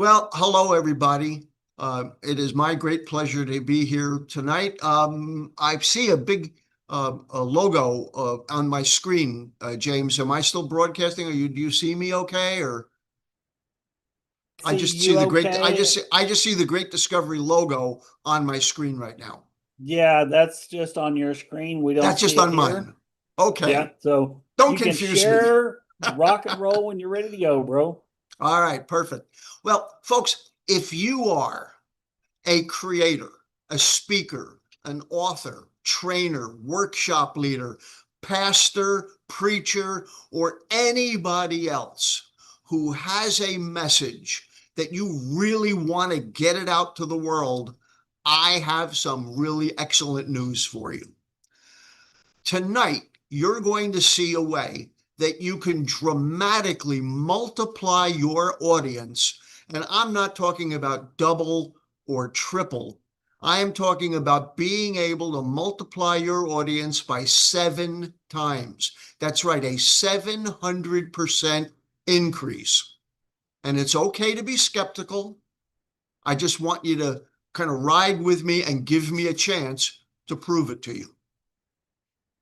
Well, hello, everybody. It is my great pleasure to be here tonight. I see a big a logo on my screen, James. Am I still broadcasting? Do you see me okay? Or I See just see you the great okay? I just see the Great Discovery logo on my screen right now. Yeah, that's just on your screen. We don't That's see just it on here. mine. Okay. Yeah, so Don't you can confuse me. share, rock and roll when you're ready to go, bro. All right, perfect. Well, folks, if you are a creator, a speaker, an author, trainer, workshop leader, pastor, preacher, or anybody else who has a message that you really want to get it out to the world, I have some really excellent news for you. Tonight, you're going to see a way that you can dramatically multiply your audience. And I'm not talking about double or triple. I am talking about being able to multiply your audience by 7 times. That's right, a 700% increase. And it's okay to be skeptical. I just want you to kind of ride with me and give me a chance to prove it to you.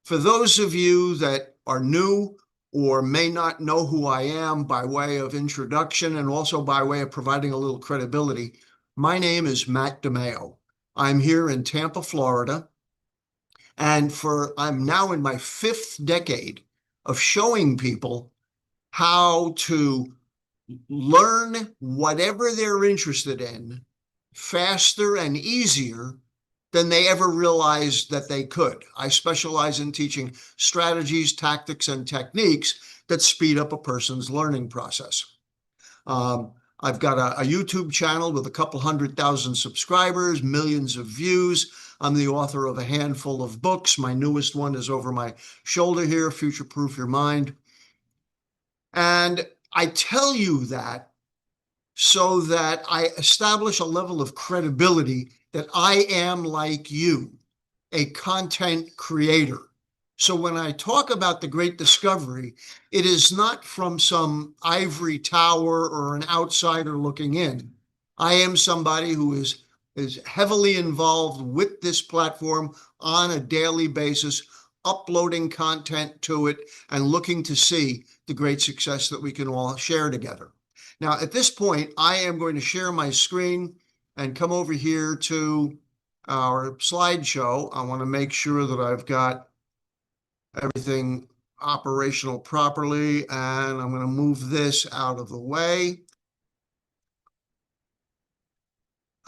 For those of you that are new or may not know who I am by way of introduction and also by way of providing a little credibility, my name is Matt DiMaio. I'm here in Tampa, Florida, and I'm now in my fifth decade of showing people how to learn whatever they're interested in faster and easier than they ever realized that they could. I specialize in teaching strategies, tactics, and techniques that speed up a person's learning process. I've got a YouTube channel with a couple 100,000 subscribers, millions of views. I'm the author of a handful of books. My newest one is over my shoulder here, Future Proof Your Mind. And I tell you that so that I establish a level of credibility that I am like you, a content creator. So when I talk about the Great Discovery, it is not from some ivory tower or an outsider looking in. I am somebody who is heavily involved with this platform on a daily basis, uploading content to it and looking to see the great success that we can all share together. Now, at this point, I am going to share my screen and come over here to our slideshow. I want to make sure that I've got everything operational properly, and I'm going to move this out of the way.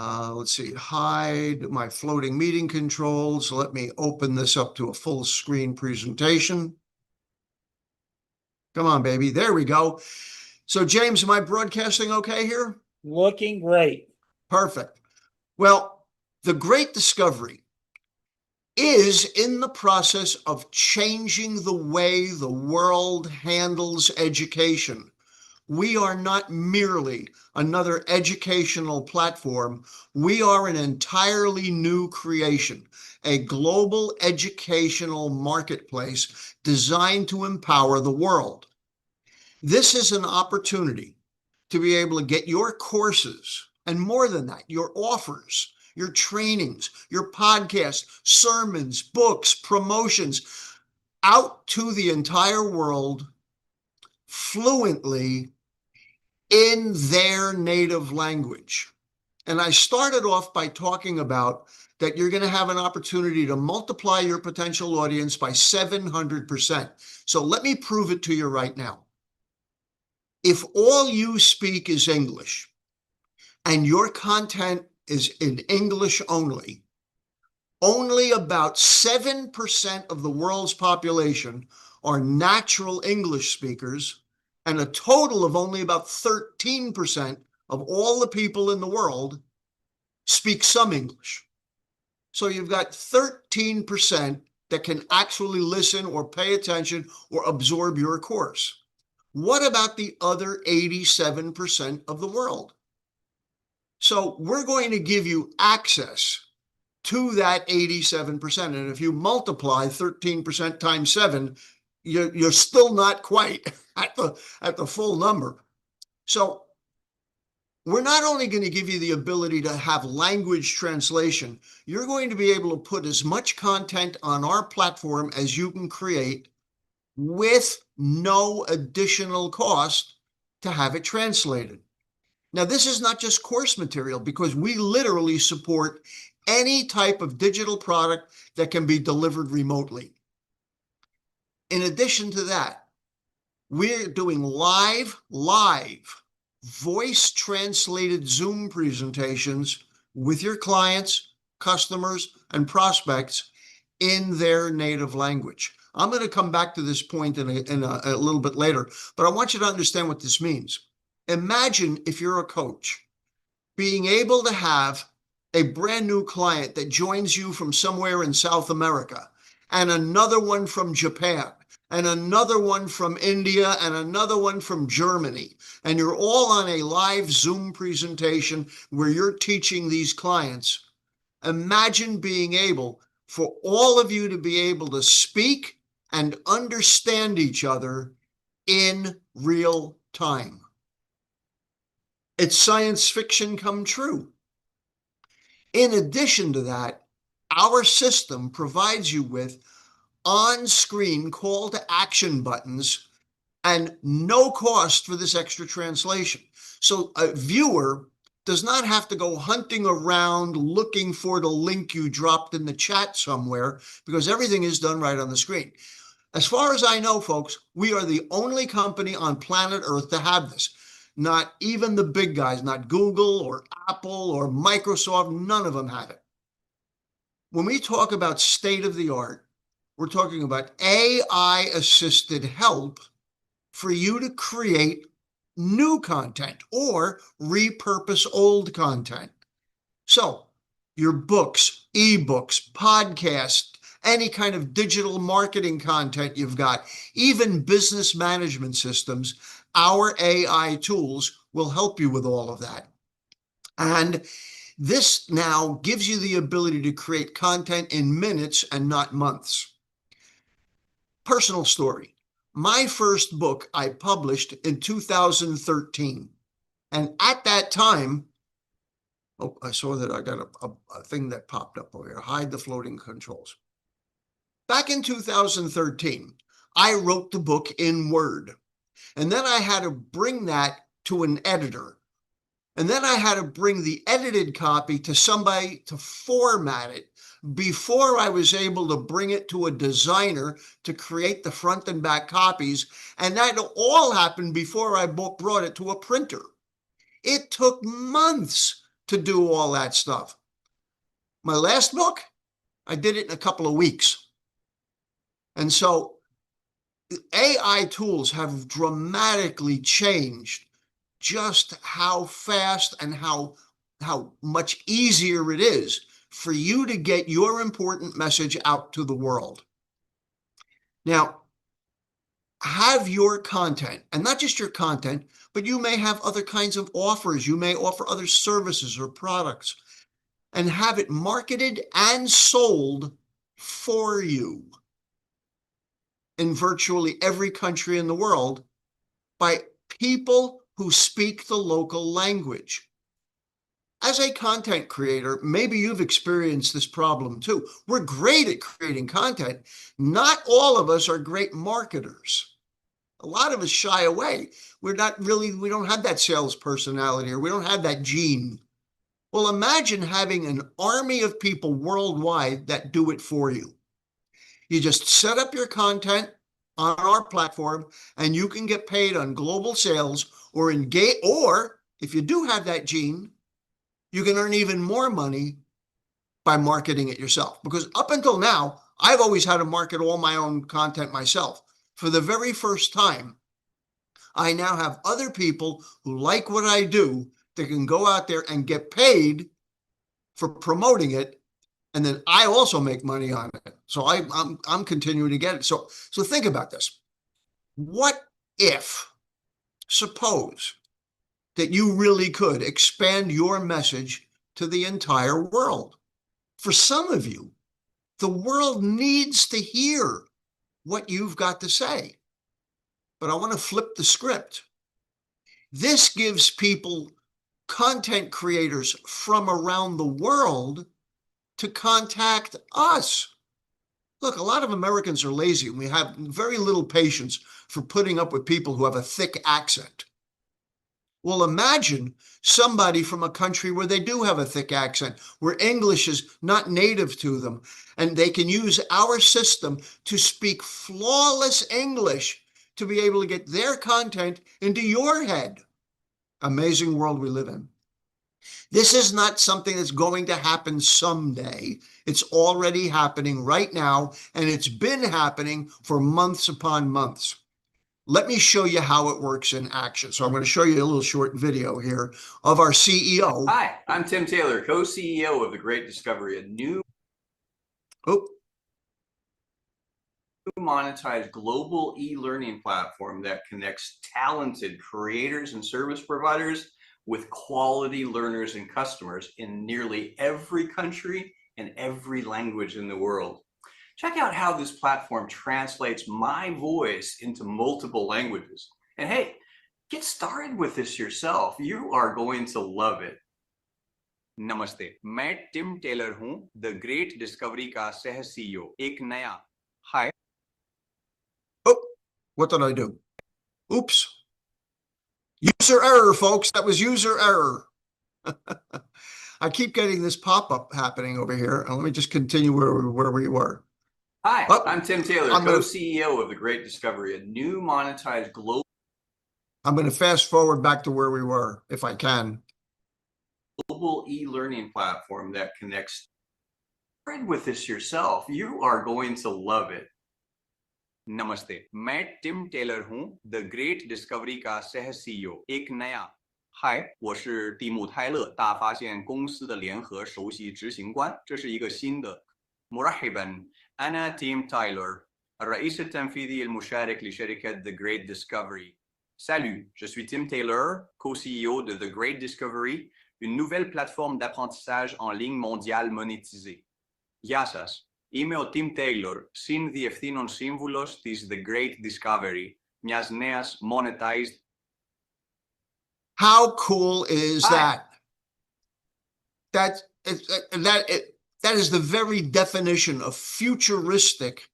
Let's see, hide my floating meeting controls. Let me open this up to a full screen presentation. Come on, baby. There we go. So, James, am I broadcasting okay here? Looking great. Perfect. Well, the Great Discovery is in the process of changing the way the world handles education. We are not merely another educational platform. We are an entirely new creation, a global educational marketplace designed to empower the world. This is an opportunity to be able to get your courses, and more than that, your offers, your trainings, your podcasts, sermons, books, promotions out to the entire world fluently in their native language. And I started off by talking about that you're going to have an opportunity to multiply your potential audience by 700%. So let me prove it to you right now. If all you speak is English and your content is in English only about 7% of the world's population are natural English speakers, and a total of only about 13% of all the people in the world speak some English. So you've got 13% that can actually listen or pay attention or absorb your course. What about the other 87% of the world? So we're going to give you access to that 87%. And if you multiply 13% times 7, you're still not quite at the full number. So we're not only going to give you the ability to have language translation, you're going to be able to put as much content on our platform as you can create with no additional cost to have it translated. Now, this is not just course material because we literally support any type of digital product that can be delivered remotely. In addition to that, we're doing live voice translated Zoom presentations with your clients, customers, and prospects in their native language. I'm going to come back to this point in a little bit later, but I want you to understand what this means. Imagine if you're a coach, being able to have a brand new client that joins you from somewhere in South America, and another one from Japan, and another one from India, and another one from Germany. And you're all on a live Zoom presentation where you're teaching these clients. Imagine being able for all of you to be able to speak and understand each other in real time. It's science fiction come true. In addition to that, our system provides you with on-screen call to action buttons and no cost for this extra translation. So a viewer does not have to go hunting around looking for the link you dropped in the chat somewhere because everything is done right on the screen. As far as I know, folks, we are the only company on planet Earth to have this. Not even the big guys, not Google or Apple or Microsoft, none of them have it. When we talk about state of the art, we're talking about AI-assisted help for you to create new content or repurpose old content. So your books, ebooks, podcasts, any kind of digital marketing content you've got, even business management systems, our AI tools will help you with all of that. And this now gives you the ability to create content in minutes and not months. Personal story. My first book I published in 2013. And at that time, oh, I saw that I got a thing that popped up over here. Hide the floating controls. Back in 2013, I wrote the book in Word. And then I had to bring that to an editor. And then I had to bring the edited copy to somebody to format it before I was able to bring it to a designer to create the front and back copies. And that all happened before I brought it to a printer. It took months to do all that stuff. My last book, I did it in a couple of weeks. And so AI tools have dramatically changed just how fast and how much easier it is for you to get your important message out to the world. Now, have your content, and not just your content, but you may have other kinds of offers. You may offer other services or products and have it marketed and sold for you in virtually every country in the world by people who speak the local language. As a content creator, maybe you've experienced this problem too. We're great at creating content. Not all of us are great marketers. A lot of us shy away. We don't have that sales personality, or we don't have that gene. Well, imagine having an army of people worldwide that do it for you. You just set up your content on our platform and you can get paid on global sales or if you do have that gene, you can earn even more money by marketing it yourself. Because up until now, I've always had to market all my own content myself. For the very first time, I now have other people who like what I do that can go out there and get paid for promoting it. And then I also make money on it. So I'm continuing to get it. So think about this. What if, suppose that you really could expand your message to the entire world? For some of you, the world needs to hear what you've got to say. But I want to flip the script. This gives people content creators from around the world to contact us. Look, a lot of Americans are lazy, and we have very little patience for putting up with people who have a thick accent. Well, imagine somebody from a country where they do have a thick accent, where English is not native to them, and they can use our system to speak flawless English to be able to get their content into your head. Amazing world we live in. This is not something that's going to happen someday. It's already happening right now, and it's been happening for months upon months. Let me show you how it works in action. So I'm going to show you a little short video here of our CEO. Hi, I'm Tim Taylor, co-CEO of The Great Discovery, a new monetized global e-learning platform that connects talented creators and service providers with quality learners and customers in nearly every country and every language in the world. Check out how this platform translates my voice into multiple languages. And hey, get started with this yourself. You are going to love it. नमस्ते, मैं Tim Taylor हूं, the great discovery का सह CEO. एक नया हाय। Oh, what did I do? Oops. User error, folks. That was user error. I keep getting this pop-up happening over here. And let me just continue where we were. Hi, Oh, I'm Tim Taylor, co-CEO of The Great Discovery, a new monetized global. I'm going to fast forward back to where we were, if I can. Global e-learning platform that connects. Read with this yourself. You are going to love it. नमस्ते, मैं Tim Taylor हूं, the great discovery का सह CEO. एक नया嗨，我是蒂姆·泰勒，大发现公司的联合首席执行官。这是一个新的。مرحبا، أنا تيم تايلر، الرئيس التنفيذي المشارك لشركة The Great Discovery. Salut, je suis Tim Taylor, co-CEO de The Great Discovery, une nouvelle plateforme d'apprentissage en ligne mondiale monétisée. Γεια σας, είμαι ο Tim Taylor, συνδιευθύνων σύμβουλος της The Great Discovery, μιας νέας monetized. How cool is that? That is the very definition of futuristic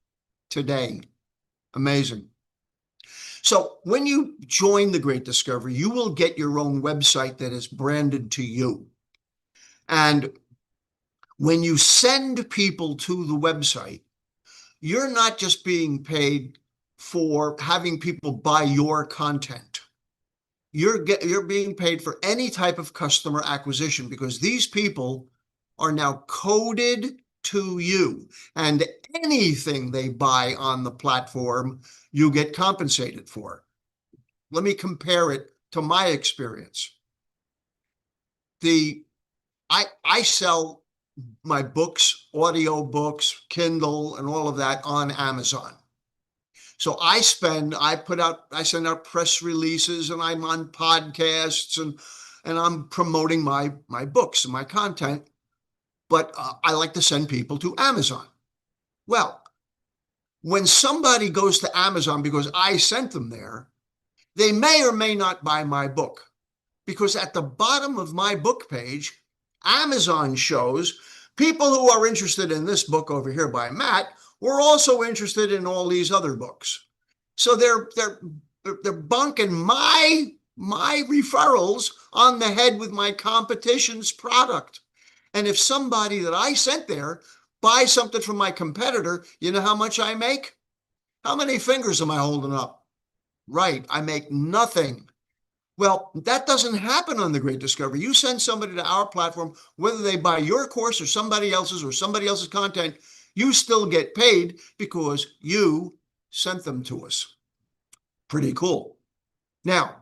today. Amazing. So when you join the Great Discovery, you will get your own website that is branded to you. And when you send people to the website, you're not just being paid for having people buy your content. You're being paid for any type of customer acquisition, because these people are now coded to you, and anything they buy on the platform, you get compensated for. Let me compare it to my experience. I sell my books, audio books, Kindle, and all of that on Amazon. So I send out press releases, and I'm on podcasts, and I'm promoting my books and my content, but I like to send people to Amazon. Well, when somebody goes to Amazon because I sent them there, they may or may not buy my book, because at the bottom of my book page, Amazon shows people who are interested in this book over here by Matt were also interested in all these other books. So they're bunking my referrals on the head with my competition's product. And if somebody that I sent there buys something from my competitor, you know how much I make? How many fingers am I holding up? Right, I make nothing. Well, that doesn't happen on the Great Discovery. You send somebody to our platform, whether they buy your course or somebody else's content, you still get paid because you sent them to us. Pretty cool. Now,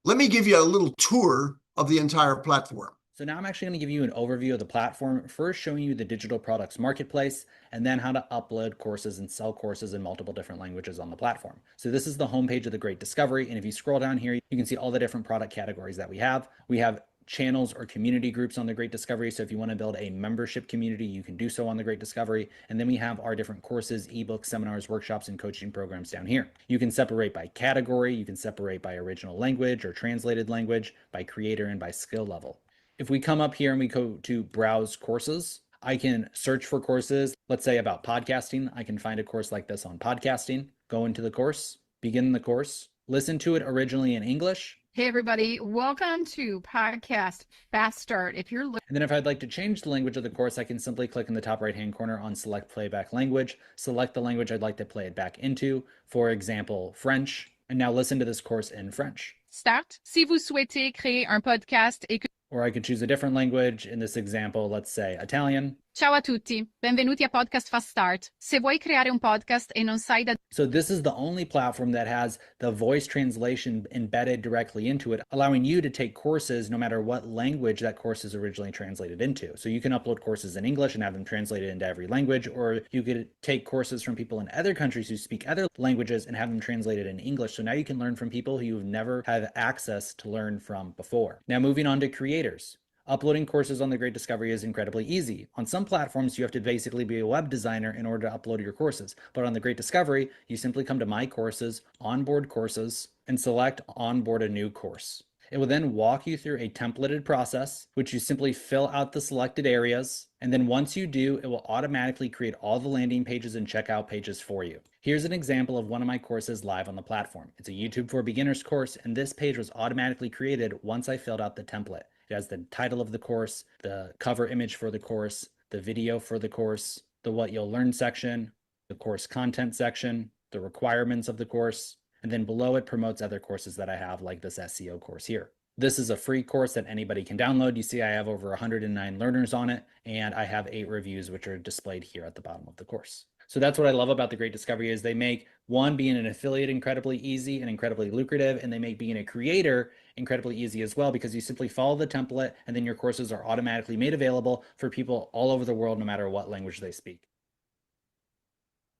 let me give you a little tour of the entire platform. So now I'm actually going to give you an overview of the platform, first showing you the digital products marketplace, and then how to upload courses and sell courses in multiple different languages on the platform. So this is the homepage of the Great Discovery. And if you scroll down here, you can see all the different product categories that we have. We have channels or community groups on the Great Discovery. So if you want to build a membership community, you can do so on the Great Discovery. And then we have our different courses, ebooks, seminars, workshops, and coaching programs down here. You can separate by category, you can separate by original language or translated language, by creator, and by skill level. If we come up here and we go to browse courses, I can search for courses, let's say about podcasting. I can find a course like this on podcasting, go into the course, begin the course, listen to it originally in English. Hey everybody, welcome to Podcast Fast Start. If you're And then if I'd like to change the language of the course, I can simply click in the top right hand corner on select playback language, select the language I'd like to play it back into, for example, French, and now listen to this course in French. start, si vous souhaitez créer un podcast et que... Or I could choose a different language. In this example, let's say Italian. Ciao a tutti, benvenuti a Podcast Fast Start. Se vuoi creare un podcast e non sai da... So this is the only platform that has the voice translation embedded directly into it, allowing you to take courses no matter what language that course is originally translated into. So you can upload courses in English and have them translated into every language, or you could take courses from people in other countries who speak other languages and have them translated in English. So now you can learn from people who you've never had access to learn from before. Now moving on to creators. Uploading courses on the Great Discovery is incredibly easy. On some platforms, you have to basically be a web designer in order to upload your courses. But on the Great Discovery, you simply come to My Courses, Onboard Courses, and select Onboard a New Course. It will then walk you through a templated process, which you simply fill out the selected areas. And then once you do, it will automatically create all the landing pages and checkout pages for you. Here's an example of one of my courses live on the platform. It's a YouTube for Beginners course, and this page was automatically created once I filled out the template. It has the title of the course, the cover image for the course, the video for the course, the what you'll learn section, the course content section, the requirements of the course, and then below it promotes other courses that I have, like this SEO course here. This is a free course that anybody can download. You see I have over 109 learners on it, and I have 8 reviews which are displayed here at the bottom of the course. So that's what I love about the Great Discovery is they make being an affiliate incredibly easy and incredibly lucrative, and they make being a creator incredibly easy as well, because you simply follow the template and then your courses are automatically made available for people all over the world, no matter what language they speak.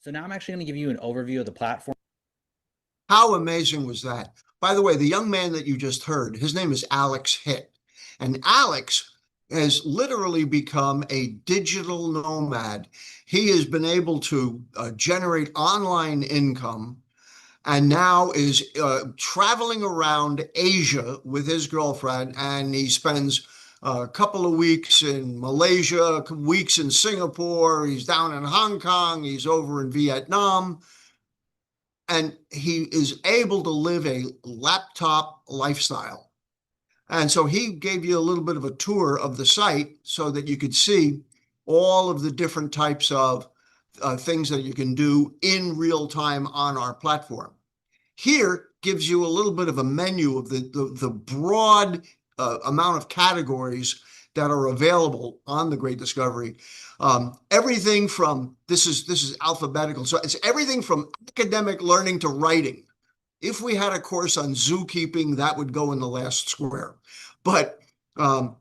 So now I'm actually going to give you an overview of the platform. How amazing was that? By the way, the young man that you just heard, his name is Alex Hitt. And Alex has literally become a digital nomad. He has been able to generate online income and now is traveling around Asia with his girlfriend, and he spends a couple of weeks in Malaysia, weeks in Singapore, he's down in Hong Kong, he's over in Vietnam, and he is able to live a laptop lifestyle. And so he gave you a little bit of a tour of the site so that you could see all of the different types of things that you can do in real time on our platform. Here gives you a little bit of a menu of the broad amount of categories that are available on the Great Discovery. Everything from, this is alphabetical, so it's everything from academic learning to writing. If we had a course on zookeeping, that would go in the last square. But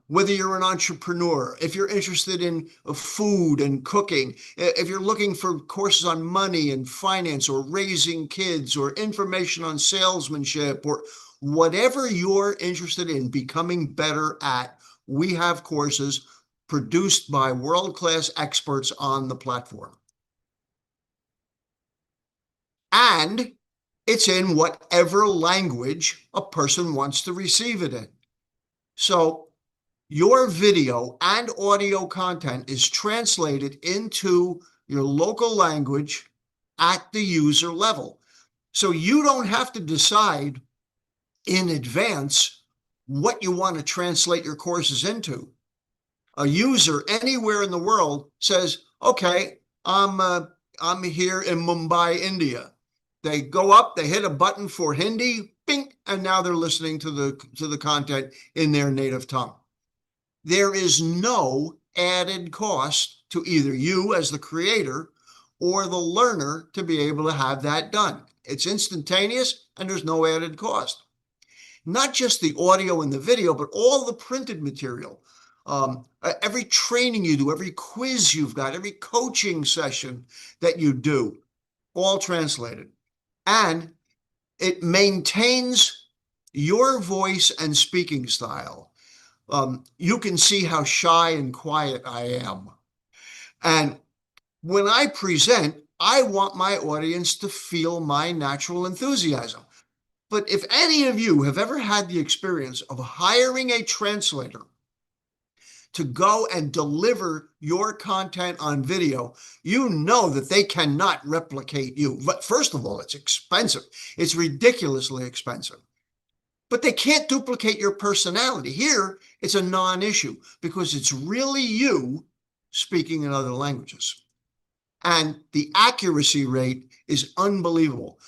whether you're an entrepreneur, if you're interested in food and cooking, if you're looking for courses on money and finance or raising kids or information on salesmanship or whatever you're interested in becoming better at, we have courses produced by world-class experts on the platform. And it's in whatever language a person wants to receive it in. So your video and audio content is translated into your local language at the user level. So you don't have to decide in advance what you want to translate your courses into. A user anywhere in the world says, okay, I'm here in Mumbai, India. They go up, they hit a button for Hindi, bing, and now they're listening to the content in their native tongue. There is no added cost to either you as the creator or the learner to be able to have that done. It's instantaneous and there's no added cost. Not just the audio and the video, but all the printed material. Every training you do, every quiz you've got, every coaching session that you do, all translated. And it maintains your voice and speaking style. You can see how shy and quiet I am. And when I present, I want my audience to feel my natural enthusiasm. But if any of you have ever had the experience of hiring a translator to go and deliver your content on video, you know that they cannot replicate you. But first of all, it's expensive. It's ridiculously expensive. But they can't duplicate your personality. Here, it's a non-issue because it's really you speaking in other languages. And the accuracy rate is unbelievable.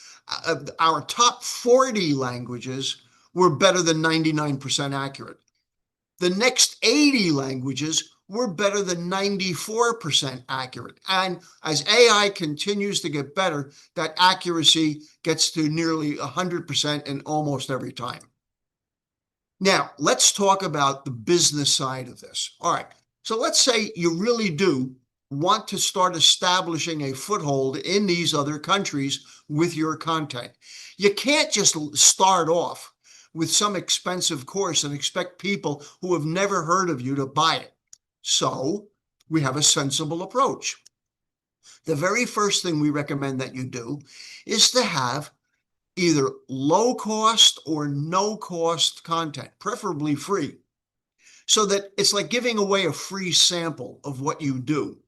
Our top 40 languages were better than 99% accurate. The next 80 languages were better than 94% accurate. And as AI continues to get better, that accuracy gets to nearly 100% in almost every time. Now, let's talk about the business side of this. All right, so let's say you really do want to start establishing a foothold in these other countries with your content. You can't just start off with some expensive course and expect people who have never heard of you to buy it. So we have a sensible approach. The very first thing we recommend that you do is to have either low cost or no cost content, preferably free, so that it's like giving away a free sample of what you do.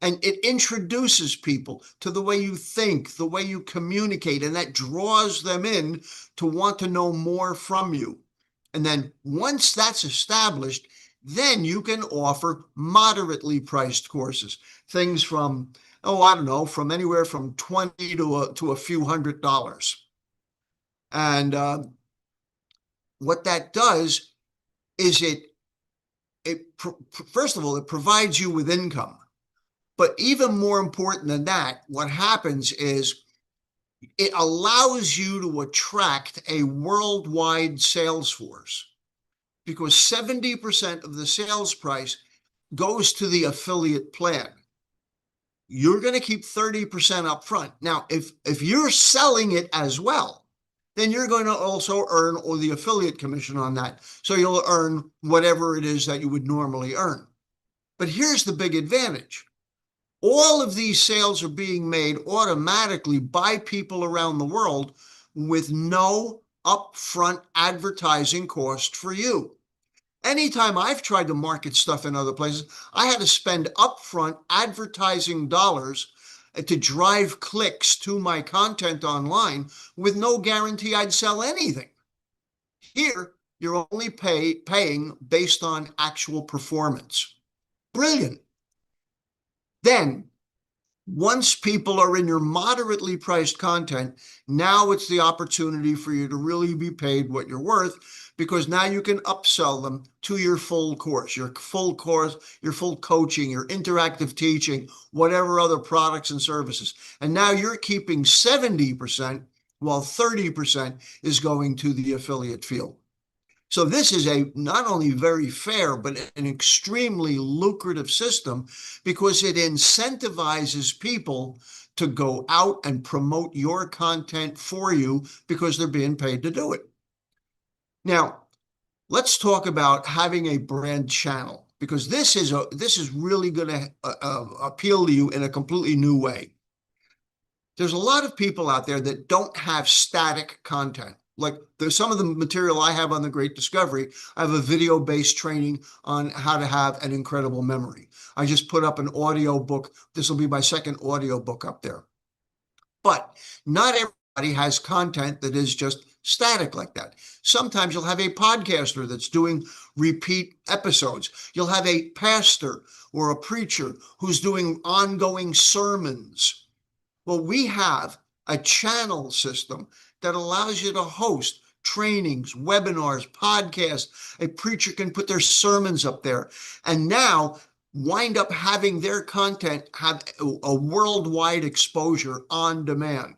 And it introduces people to the way you think, the way you communicate, and that draws them in to want to know more from you. And then once that's established, then you can offer moderately priced courses, things from, I don't know, from anywhere from $20 to a few $100s. And what that does is first of all, it provides you with income. But even more important than that, what happens is it allows you to attract a worldwide sales force, because 70% of the sales price goes to the affiliate plan. You're going to keep 30% up front. Now, if you're selling it as well, then you're going to also earn the affiliate commission on that. So you'll earn whatever it is that you would normally earn. But here's the big advantage. All of these sales are being made automatically by people around the world with no upfront advertising cost for you. Anytime I've tried to market stuff in other places, I had to spend upfront advertising dollars to drive clicks to my content online with no guarantee I'd sell anything. Here, you're only paying based on actual performance. Brilliant. Then, once people are in your moderately priced content, now it's the opportunity for you to really be paid what you're worth, because now you can upsell them to your full course, your full coaching, your interactive teaching, whatever other products and services. And now you're keeping 70%, while 30% is going to the affiliate field. So this is a not only very fair, but an extremely lucrative system, because it incentivizes people to go out and promote your content for you because they're being paid to do it. Now, let's talk about having a brand channel, because this is really going to appeal to you in a completely new way. There's a lot of people out there that don't have static content. Like there's some of the material I have on The Great Discovery. I have a video-based training on how to have an incredible memory. I just put up an audio book. This will be my second audio book up there. But not everybody has content that is just static like that. Sometimes you'll have a podcaster that's doing repeat episodes. You'll have a pastor or a preacher who's doing ongoing sermons. Well, we have a channel system that allows you to host trainings, webinars, podcasts. A preacher can put their sermons up there and now wind up having their content have a worldwide exposure on demand.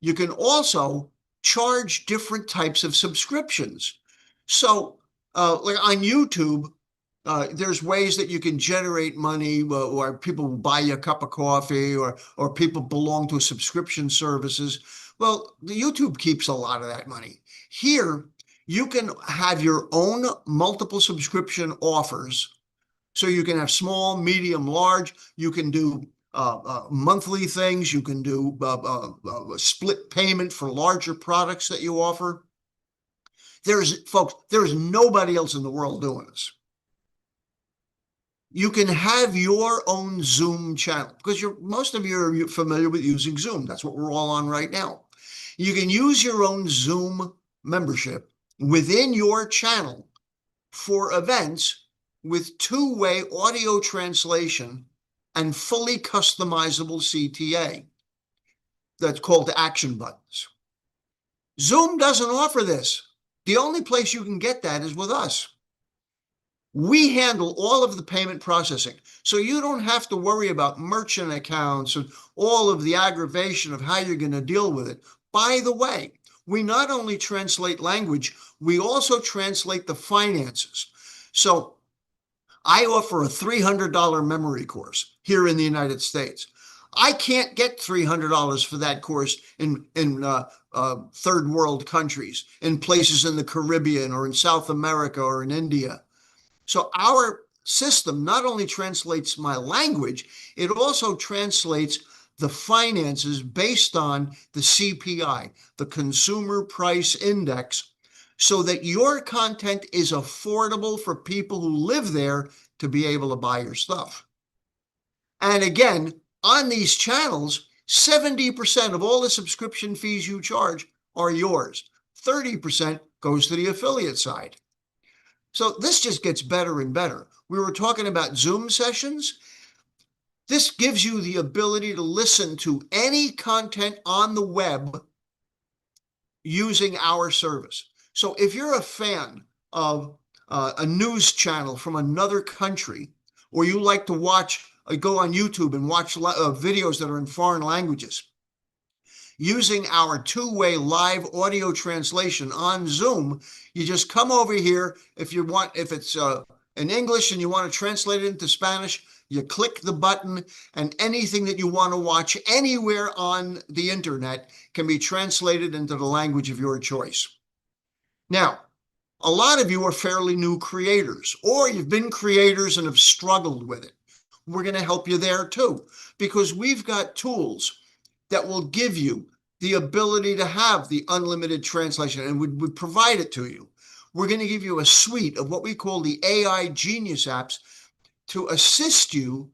You can also charge different types of subscriptions. So like on YouTube, there's ways that you can generate money, or people will buy you a cup of coffee, or people belong to subscription services. Well, the YouTube keeps a lot of that money. Here, You can have your own multiple subscription offers. So you can have small, medium, large. You can do monthly things. You can do split payment for larger products that you offer. Folks, there's nobody else in the world doing this. You can have your own Zoom channel because most of you are familiar with using Zoom. That's what we're all on right now. You can use your own Zoom membership within your channel for events with two-way audio translation and fully customizable CTA. That's called action buttons. Zoom doesn't offer this. The only place you can get that is with us. We handle all of the payment processing, so you don't have to worry about merchant accounts and all of the aggravation of how you're going to deal with it. By the way, we not only translate language, we also translate the finances. So I offer a $300 memory course here in the United States. I can't get $300 for that course in third world countries, in places in the Caribbean or in South America or in India. So our system not only translates my language, it also translates the finances based on the CPI, the Consumer Price Index, so that your content is affordable for people who live there to be able to buy your stuff. And again, on these channels, 70% of all the subscription fees you charge are yours. 30% goes to the affiliate side. So this just gets better and better. We were talking about Zoom sessions. This gives you the ability to listen to any content on the web using our service. So if you're a fan of a news channel from another country, or you like to go on YouTube and watch videos that are in foreign languages, using our two-way live audio translation on Zoom, you just come over here. If it's in English and you want to translate it into Spanish, you click the button, and anything that you want to watch anywhere on the internet can be translated into the language of your choice. Now, a lot of you are fairly new creators, or you've been creators and have struggled with it. We're going to help you there too, because we've got tools that will give you the ability to have the unlimited translation, and we provide it to you. We're going to give you a suite of what we call the AI Genius apps to assist you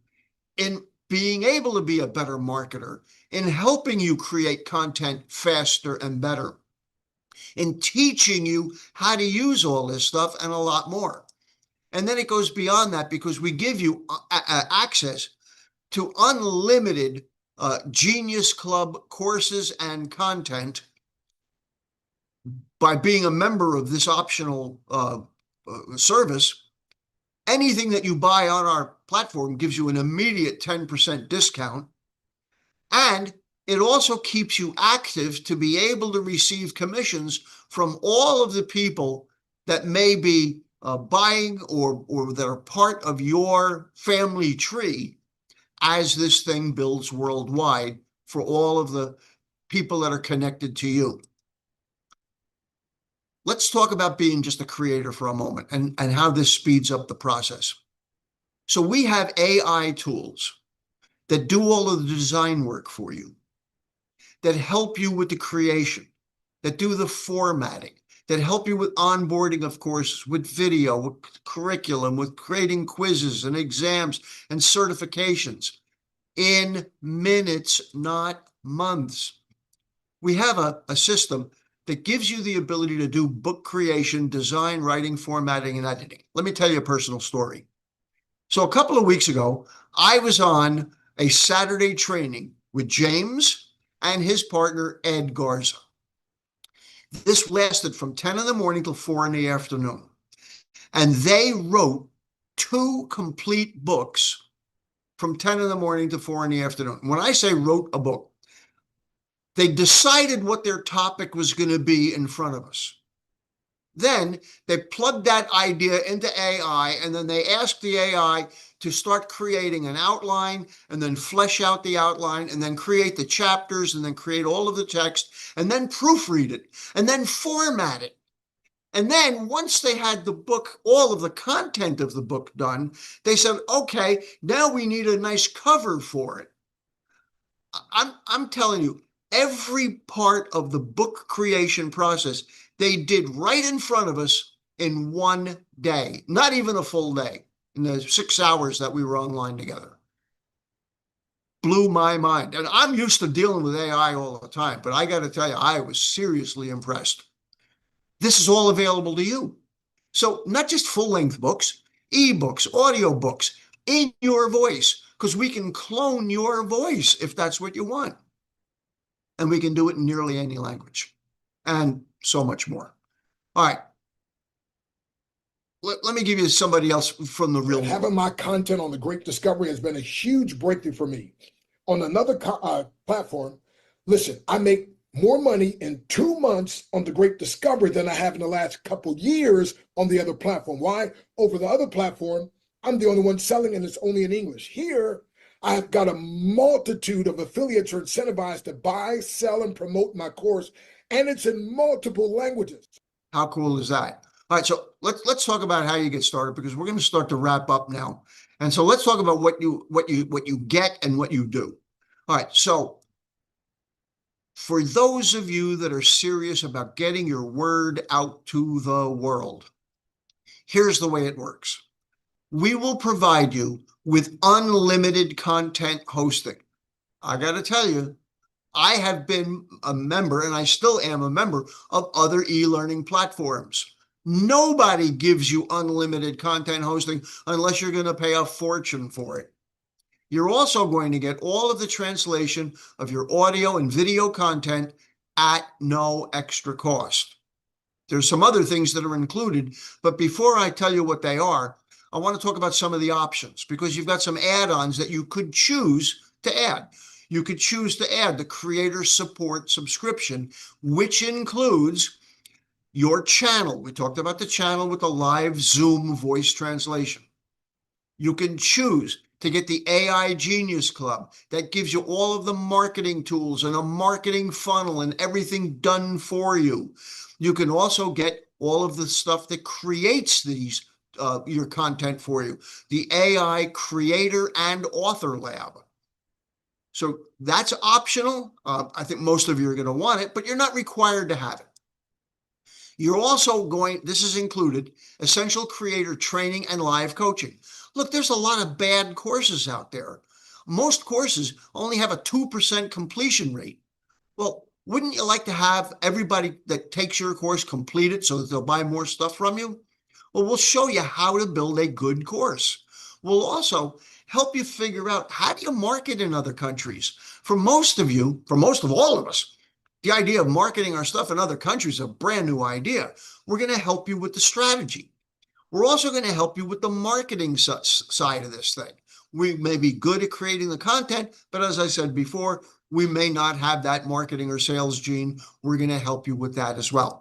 in being able to be a better marketer, in helping you create content faster and better, in teaching you how to use all this stuff and a lot more. And then it goes beyond that, because we give you access to unlimited Genius Club courses and content by being a member of this optional service. Anything that you buy on our platform gives you an immediate 10% discount. And it also keeps you active to be able to receive commissions from all of the people that may be buying or that are part of your family tree as this thing builds worldwide for all of the people that are connected to you. Let's talk about being just a creator for a moment and how this speeds up the process. So we have AI tools that do all of the design work for you, that help you with the creation, that do the formatting, that help you with onboarding of courses, with video, with curriculum, with creating quizzes and exams and certifications in minutes, not months. We have a system that gives you the ability to do book creation, design, writing, formatting, and editing. Let me tell you a personal story. So a couple of weeks ago, I was on a Saturday training with James and his partner, Ed Garza. This lasted from 10 in the morning till 4 in the afternoon. And they wrote 2 complete books from 10 in the morning to 4 in the afternoon. When I say wrote a book, they decided what their topic was going to be in front of us. Then they plugged that idea into AI, and then they asked the AI to start creating an outline, and then flesh out the outline, and then create the chapters, and then create all of the text, and then proofread it, and then format it. And then once they had the book, all of the content of the book done, they said, okay, now we need a nice cover for it. I'm telling you, every part of the book creation process, they did right in front of us in one day, not even a full day, in the 6 hours that we were online together. Blew my mind. And I'm used to dealing with AI all the time, but I got to tell you, I was seriously impressed. This is all available to you. So not just full-length books, ebooks, audiobooks in your voice, because we can clone your voice if that's what you want. And we can do it in nearly any language and so much more. All right. Let me give you somebody else from the real world. Having my content on the Great Discovery has been a huge breakthrough for me. On another platform, listen, I make more money in 2 months on the Great Discovery than I have in the last couple years on the other platform. Why? Over the other platform, I'm the only one selling and it's only in English. Here, I've got a multitude of affiliates who are incentivized to buy, sell, and promote my course, and it's in multiple languages. How cool is that? All right, so let's talk about how you get started, because we're going to start to wrap up now. And so let's talk about what you get and what you do. All right, so for those of you that are serious about getting your word out to the world, here's the way it works. We will provide you with unlimited content hosting. I got to tell you, I have been a member, and I still am a member, of other e-learning platforms. Nobody gives you unlimited content hosting unless you're going to pay a fortune for it. You're also going to get all of the translation of your audio and video content at no extra cost. There's some other things that are included, but before I tell you what they are, I want to talk about some of the options, because you've got some add-ons that you could choose to add. You could choose to add the creator support subscription, which includes your channel. We talked about the channel with the live Zoom voice translation. You can choose to get the AI Genius Club that gives you all of the marketing tools and a marketing funnel and everything done for you. You can also get all of the stuff that creates these your content for you, the AI Creator and Author Lab. So that's optional. I think most of you are going to want it, but you're not required to have it. You're also this is included, essential creator training and live coaching. Look, there's a lot of bad courses out there. Most courses only have a 2% completion rate. Well, wouldn't you like to have everybody that takes your course complete it so that they'll buy more stuff from you? Well, we'll show you how to build a good course. We'll also help you figure out, how do you market in other countries? For most of you, for most of all of us, the idea of marketing our stuff in other countries is a brand new idea. We're going to help you with the strategy. We're also going to help you with the marketing side of this thing. We may be good at creating the content, but as I said before, we may not have that marketing or sales gene. We're going to help you with that as well.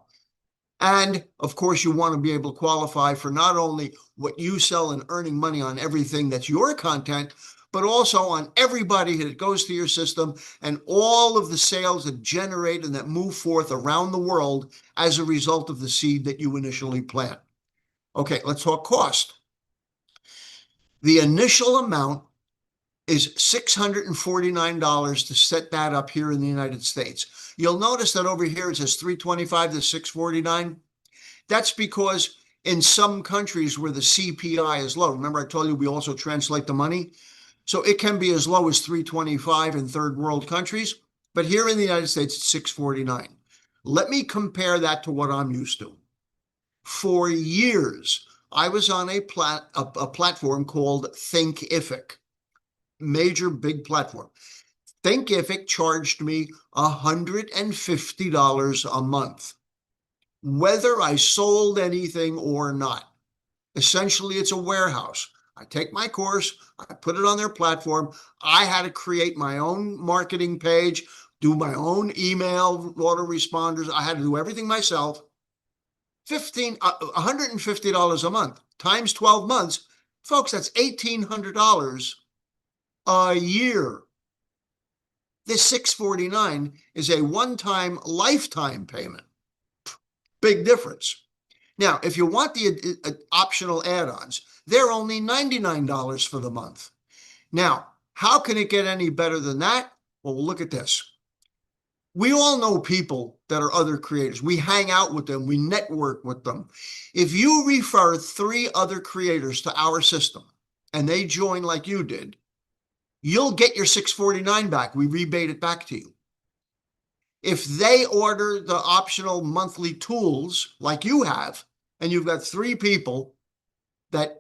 And of course, you want to be able to qualify for not only what you sell and earning money on everything that's your content, but also on everybody that goes through your system and all of the sales that generate and that move forth around the world as a result of the seed that you initially plant. Okay, let's talk cost. The initial amount is $649 to set that up here in the United States. You'll notice that over here it says $325 to $649. That's because in some countries where the CPI is low, remember I told you we also translate the money? So it can be as low as $325 in third world countries, but here in the United States, it's $649. Let me compare that to what I'm used to. For years, I was on a platform called Thinkific, major big platform. Thinkific charged me $150 a month, whether I sold anything or not. Essentially, it's a warehouse. I take my course, I put it on their platform. I had to create my own marketing page, do my own email autoresponders. I had to do everything myself. $150 a month times 12 months. Folks, that's $1,800 a year. This $649 is a one-time lifetime payment. Big difference. Now, if you want the optional add-ons, they're only $99 for the month. Now, how can it get any better than that? Well, look at this. We all know people that are other creators. We hang out with them. We network with them. If you refer 3 other creators to our system and they join like you did, you'll get your $6.49 back. We rebate it back to you. If they order the optional monthly tools like you have, and you've got 3 people that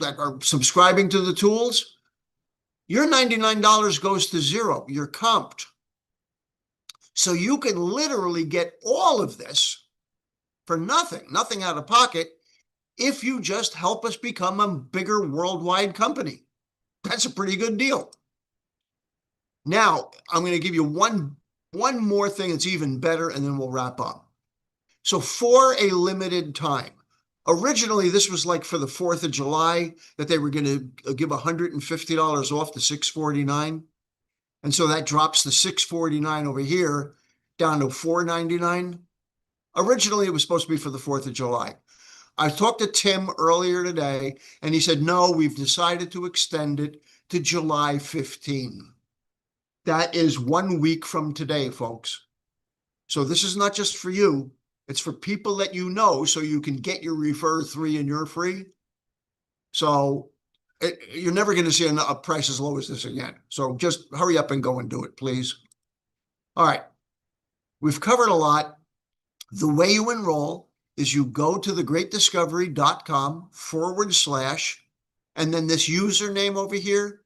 are subscribing to the tools, your $99 goes to zero. You're comped. So you can literally get all of this for nothing out of pocket, if you just help us become a bigger worldwide company. That's a pretty good deal. Now, I'm going to give you one more thing that's even better, and then we'll wrap up. So for a limited time, originally this was like for the 4th of July that they were going to give $150 off the $6.49. And so that drops the $6.49 over here down to $4.99. Originally, it was supposed to be for the 4th of July. I talked to Tim earlier today, and he said, no, we've decided to extend it to July 15. That is 1 week from today, folks. So this is not just for you. It's for people that you know, so you can get your refer 3 and you're free. So you're never going to see a price as low as this again. So just hurry up and go and do it, please. All right. We've covered a lot. The way you enroll is you go to thegreatdiscovery.com/, and then this username over here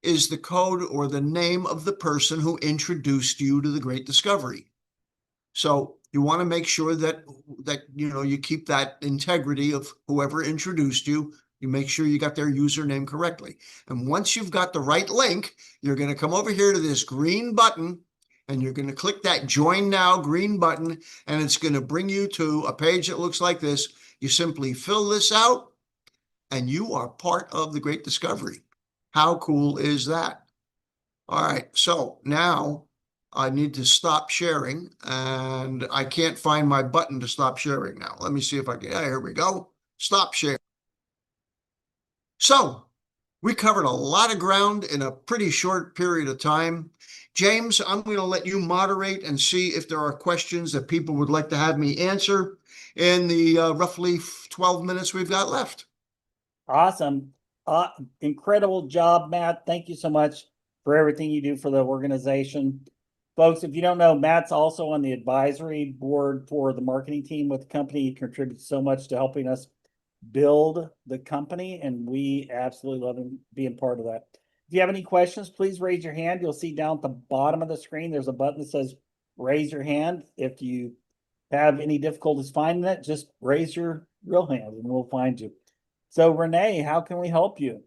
is the code or the name of the person who introduced you to the Great Discovery. So you want to make sure that you keep that integrity of whoever introduced you. You make sure you got their username correctly. And once you've got the right link, you're going to come over here to this green button, and you're going to click that Join Now green button, and it's going to bring you to a page that looks like this. You simply fill this out, and you are part of the Great Discovery. How cool is that? All right, so now I need to stop sharing, and I can't find my button to stop sharing now. Let me see if I can. Here we go. Stop sharing. So we covered a lot of ground in a pretty short period of time. James, I'm going to let you moderate and see if there are questions that people would like to have me answer in the roughly 12 minutes we've got left. Awesome. Incredible job, Matt. Thank you so much for everything you do for the organization. Folks, if you don't know, Matt's also on the advisory board for the marketing team with the company. He contributes so much to helping us build the company, and we absolutely love him being part of that. If you have any questions, please raise your hand. You'll see down at the bottom of the screen, there's a button that says raise your hand. If you have any difficulties finding it, just raise your real hand and we'll find you. So Renee, how can we help you?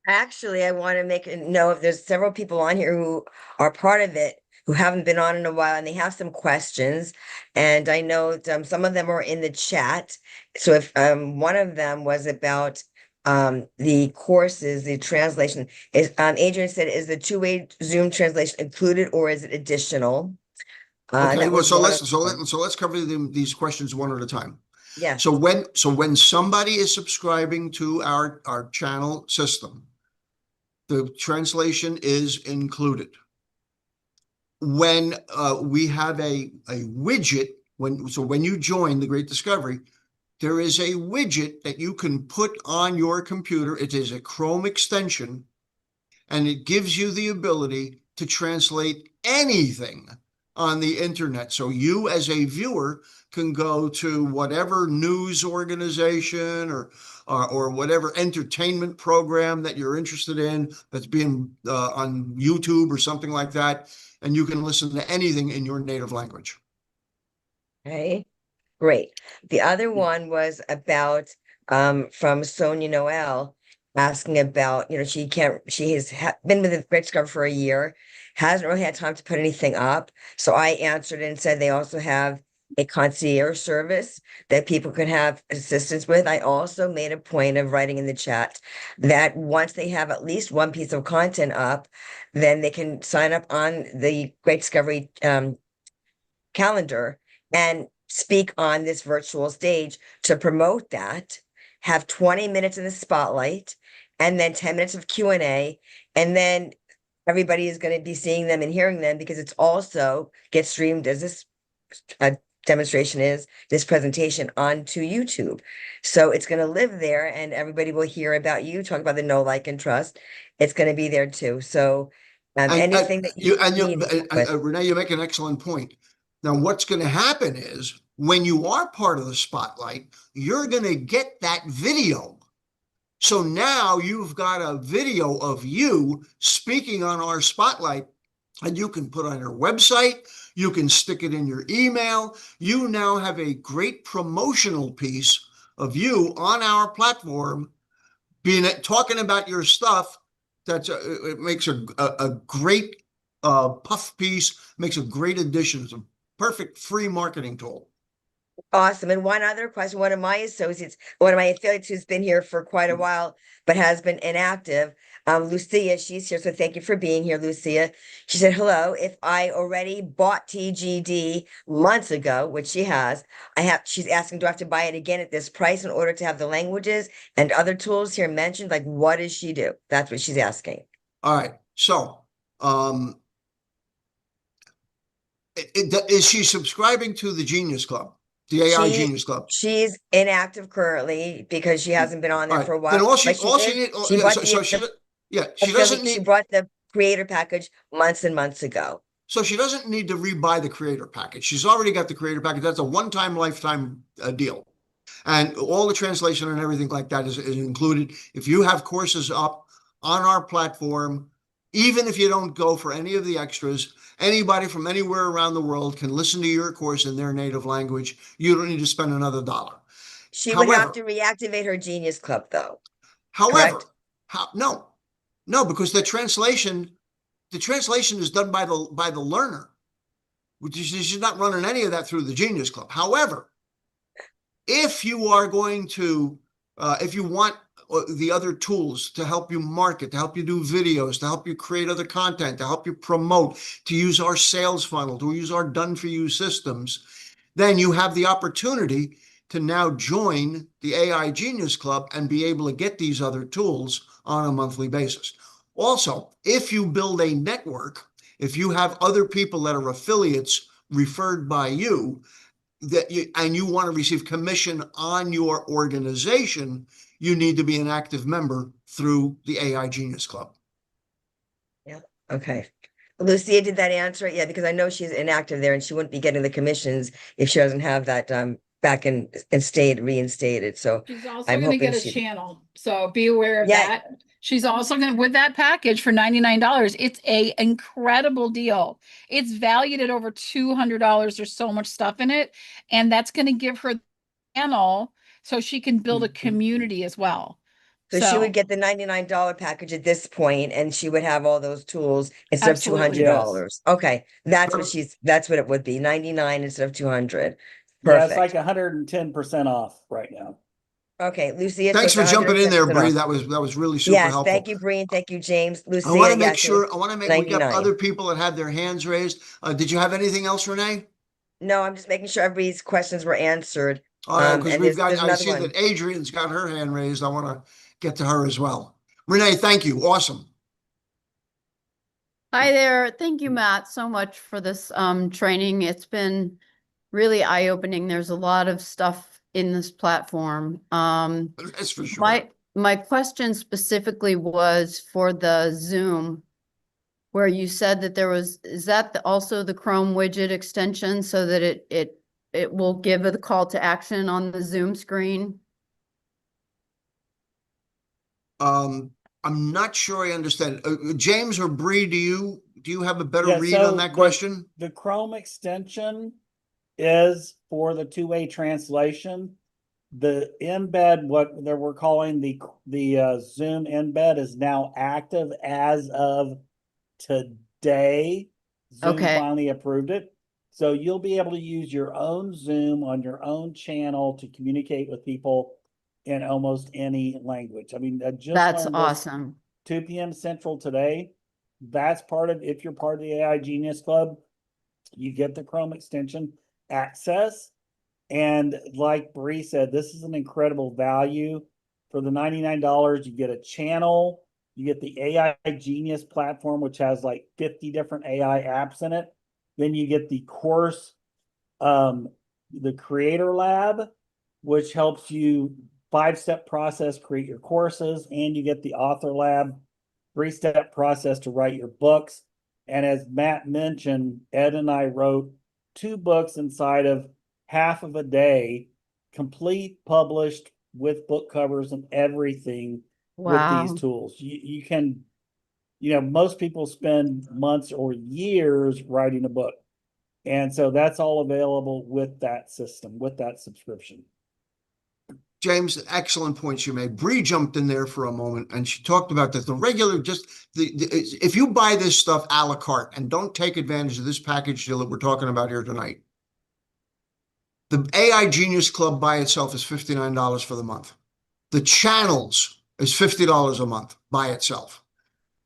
Actually, I want to know if there's several people on here who are part of it, who haven't been on in a while, and they have some questions. And I know some of them are in the chat. So if one of them was about the courses, the translation, is Adrian said, is the two-way Zoom translation included or is it additional? Okay, well, so let's cover these questions one at a time. Yeah. So when somebody is subscribing to our channel system, the translation is included. When we have a widget, when you join the Great Discovery, there is a widget that you can put on your computer. It is a Chrome extension, and it gives you the ability to translate anything on the internet. So you as a viewer can go to whatever news organization or whatever entertainment program that you're interested in that's being on YouTube or something like that, and you can listen to anything in your native language. Okay, great. The other one was about from Sonia Noel asking about, she has been with the Great Discovery for a year, hasn't really had time to put anything up. So I answered and said they also have a concierge service that people can have assistance with. I also made a point of writing in the chat that once they have at least one piece of content up, then they can sign up on the Great Discovery calendar and speak on this virtual stage to promote that, have 20 minutes in the spotlight, and then 10 minutes of Q&A, and then everybody is going to be seeing them and hearing them because it's also gets streamed as this demonstration is, this presentation onto YouTube. So it's going to live there and everybody will hear about you, talk about the know, like, and trust. It's going to be there too. So anything that you need with. Renee, you make an excellent point. Now, what's going to happen is when you are part of the spotlight, you're going to get that video. So now you've got a video of you speaking on our spotlight, and you can put on your website, you can stick it in your email. You now have a great promotional piece of you on our platform, talking about your stuff. It makes a great puff piece, makes a great addition. It's a perfect free marketing tool. Awesome. And one other question, one of my affiliates who's been here for quite a while, but has been inactive, Lucia, she's here. So thank you for being here, Lucia. She said, hello, if I already bought TGD months ago, which she has, she's asking, do I have to buy it again at this price in order to have the languages and other tools here mentioned? Like, what does she do? That's what she's asking. All right. So, is she subscribing to the Genius Club? The AI Genius Club. She's inactive currently because she hasn't been on there for a while. Then she bought the creator package months and months ago. So she doesn't need to rebuy the creator package. She's already got the creator package. That's a one-time, lifetime deal. And all the translation and everything like that is included. If you have courses up on our platform, even if you don't go for any of the extras, anybody from anywhere around the world can listen to your course in their native language. You don't need to spend another dollar. She would have to reactivate her Genius Club, though. However, no, because the translation is done by the learner. She's not running any of that through the Genius Club. However, if you are going to, if you want the other tools to help you market, to help you do videos, to help you create other content, to help you promote, to use our sales funnel, to use our done-for-you systems, then you have the opportunity to now join the AI Genius Club and be able to get these other tools on a monthly basis. Also, if you build a network, if you have other people that are affiliates referred by you, and you want to receive commission on your organization, you need to be an active member through the AI Genius Club. Yeah. Okay. Lucia, did that answer it? Yeah, because I know she's inactive there and she wouldn't be getting the commissions if she doesn't have that back and reinstated. So she's also going to get a channel. So be aware of that. She's also going to, with that package for $99, it's a incredible deal. It's valued at over $200. There's so much stuff in it. And that's going to give her the channel so she can build a community as well. So she would get the $99 package at this point, and she would have all those tools instead of $200. Yes. Okay. That's what it would be. 99 instead of 200. Perfect. Yeah, it's like 110% off right now. Okay, Lucia. Thanks for jumping in there, Bree. That was really super helpful. Thank you, Bree, and thank you, James. Lucia, I want to make we got other people that had their hands raised. Did you have anything else, Renee? No, I'm just making sure everybody's questions were answered. All right, because I see that Adrian's got her hand raised. I want to get to her as well. Renee, thank you. Awesome. Hi there. Thank you, Matt, so much for this training. It's been really eye-opening. There's a lot of stuff in this platform. That's for sure. My question specifically was for the Zoom, where you said that is that also the Chrome widget extension so that it will give a call to action on the Zoom screen? I'm not sure I understand. James or Bree, do you have a better read on that question? The Chrome extension is for the two-way translation. The embed, what we're calling the Zoom embed, is now active as of today. Zoom finally approved it. So you'll be able to use your own Zoom on your own channel to communicate with people in almost any language. I mean, that's awesome. 2 p.m. Central today. That's if you're part of the AI Genius Club, you get the Chrome extension access And like Bree said, this is an incredible value. For the $99, you get a channel, you get the AI Genius platform, which has like 50 different AI apps in it. Then you get the course, the Creator Lab, which helps you 5-step process, create your courses, and you get the Author Lab, 3-step process to write your books. And as Matt mentioned, Ed and I wrote 2 books inside of half of a day, complete, published with book covers and everything with Wow. these tools. You can, most people spend months or years writing a book. And so that's all available with that system, with that subscription. James, excellent points you made. Bree jumped in there for a moment and she talked about that the regular, if you buy this stuff a la carte and don't take advantage of this package deal that we're talking about here tonight, the AI Genius Club by itself is $59 for the month. The channels is $50 a month by itself.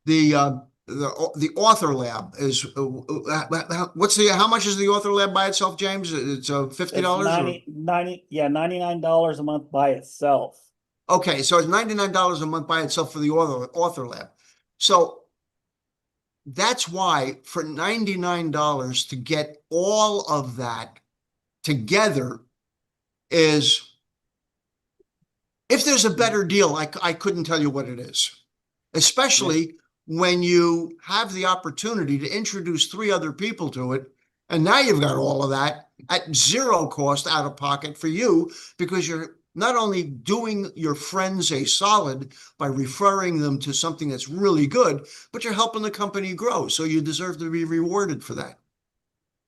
The Author Lab is how much is the Author Lab by itself, James? It's $50 $99 a month by itself. Okay, so it's $99 a month by itself for the Author Lab. So that's why for $99 to get all of that together is, if there's a better deal, I couldn't tell you what it is, especially when you have the opportunity to introduce 3 other people to it. And now you've got all of that at 0 cost out of pocket for you, because you're not only doing your friends a solid by referring them to something that's really good, but you're helping the company grow. So you deserve to be rewarded for that.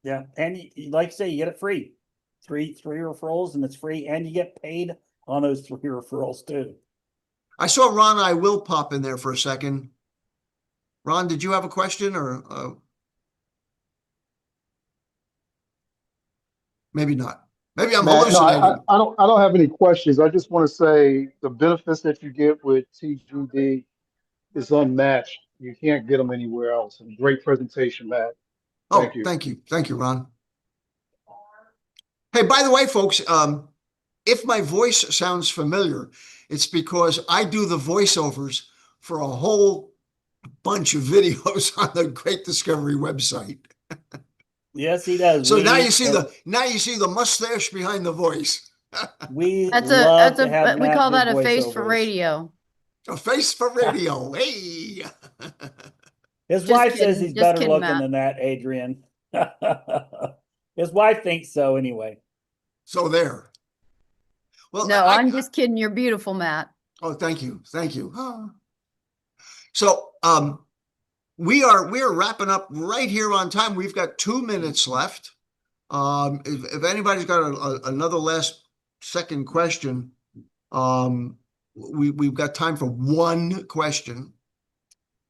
Yeah. And like I say, you get it free. Three referrals and it's free. And you get paid on those 3 referrals too. I saw Ron, I will pop in there for a second. Ron, did you have a question or maybe not? Maybe I'm hallucinating. No, I don't have any questions. I just want to say the benefits that you get with TGD is unmatched. You can't get them anywhere else. And great presentation, Matt. Thank you. Thank you, Ron. Hey, by the way, folks, if my voice sounds familiar, it's because I do the voiceovers for a whole bunch of videos on the Great Discovery website. Yes, he does. So now you see the mustache behind the voice. We That's love a to have we Matt call do that a face for voiceovers. radio. A face for radio. Hey. His Just wife says kidding, he's just better kidding, looking Matt. than that, Adrian. His wife thinks so anyway. So there. Well, No, I'm just kidding. You're beautiful, Matt. Oh, thank you. Thank you. So we are wrapping up right here on time. We've got 2 minutes left. If anybody's got another last second question, we've got time for 1 question.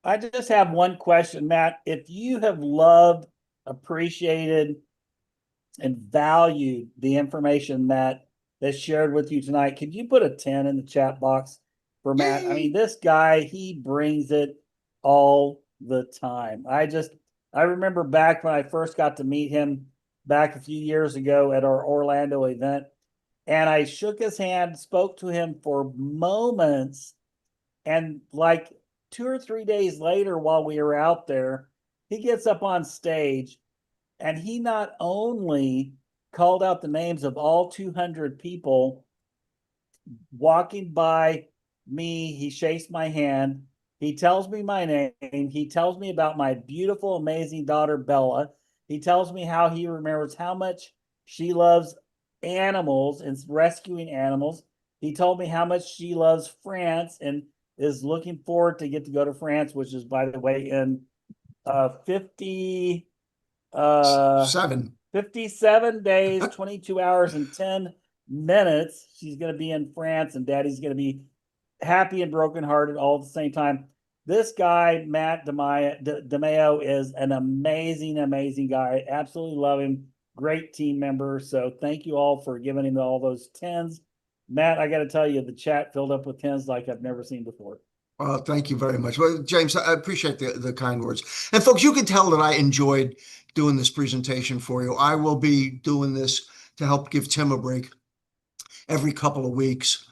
I just have 1 question, Matt. If you have loved, appreciated, and valued the information Matt has shared with you tonight, could you put a 10 in the chat box for Matt? I mean, this guy, he brings it all the time. I remember back when I first got to meet him back a few years ago at our Orlando event, and I shook his hand, spoke to him for moments, and like 2 or 3 days later, while we were out there, he gets up on stage and he not only called out the names of all 200 people walking by me, he shakes my hand, he tells me my name, he tells me about my beautiful, amazing daughter, Bella. He tells me how he remembers how much she loves animals and rescuing animals. He told me how much she loves France and is looking forward to get to go to France, which is, by the way, in 57 days, 22 hours, and 10 minutes. She's going to be in France, and Daddy's going to be happy and brokenhearted all at the same time. This guy, Matt DiMaio, is an amazing, amazing guy. Absolutely love him. Great team member. So thank you all for giving him all those 10s. Matt, I got to tell you, the chat filled up with 10s like I've never seen before. Well, thank you very much. Well, James, I appreciate the kind words. And folks, you can tell that I enjoyed doing this presentation for you. I will be doing this to help give Tim a break every couple of weeks.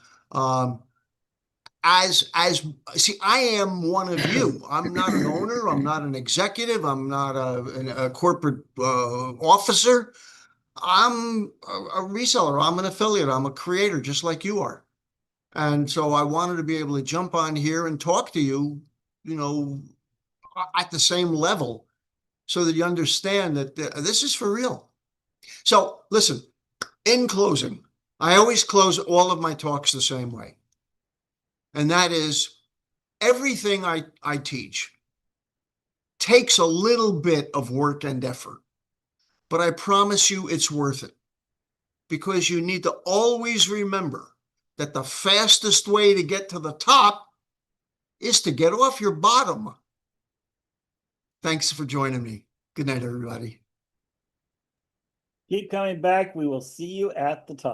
See, I am one of you. I'm not an owner. I'm not an executive. I'm not a corporate officer. I'm a reseller. I'm an affiliate. I'm a creator, just like you are. And so I wanted to be able to jump on here and talk to you, at the same level, so that you understand that this is for real. So listen, in closing, I always close all of my talks the same way. And that is, everything I teach takes a little bit of work and effort, but I promise you it's worth it, because you need to always remember that the fastest way to get to the top is to get off your bottom. Thanks for joining me. Good night, everybody. Keep coming back. We will see you at the top.